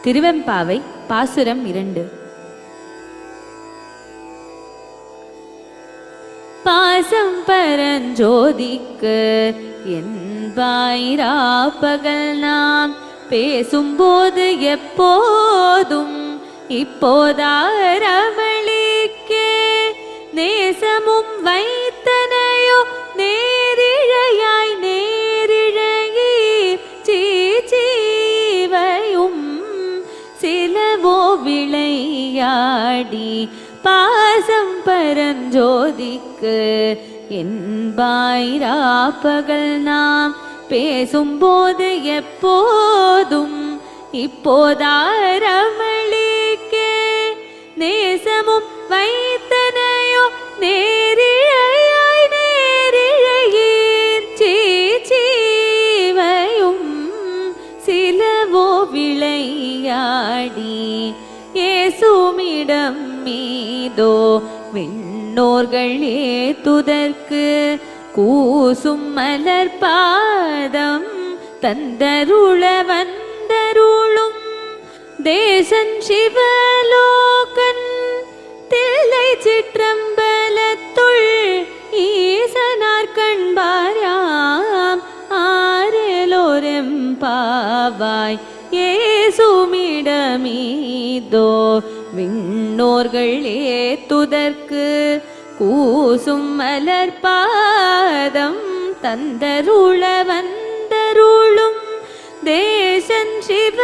திருவெம்பாவை பாசுரம் 2. பாசம் பரஞ்சோதிக்கு என்பாயிராப்பகல் நாம் பேசும்போது எப்போதும் இப்போதாரமளிக்கே நேசமும் வைத்தனையோ நேரிழையாய் நேரிழையீர் சீச்சீவையும் சிலவோ விளையாடி பாசம் பரஞ்சோதிக்கு என்பாயிராப்பகல் நாம் பேசும்போது எப்போதும் இப்போதாரமளிக்கே நேசமும் வைத்தனையோ நேரிழையாய் நேரிழையீர் சீச்சீவையும் சிலவோ விளையாடி ஏசுமிடம் மீதோ விண்ணோர்கள் ஏத்துதற்கு கூசும் மலர் பாதம் தந்தருள வந்தருளும் தேசன் சிவலோகன் தில்லை சிற்றம்பலத்துள் ஈசனார் கண்பாராம் ஆரெலோரெம்பாவாய் ஏசுமிடமீதோ விண்ணோர்கள் ஏத்துதற்கு கூசும் மலர் பாதம் தந்தருள வந்தருளும் தேசன் சிவ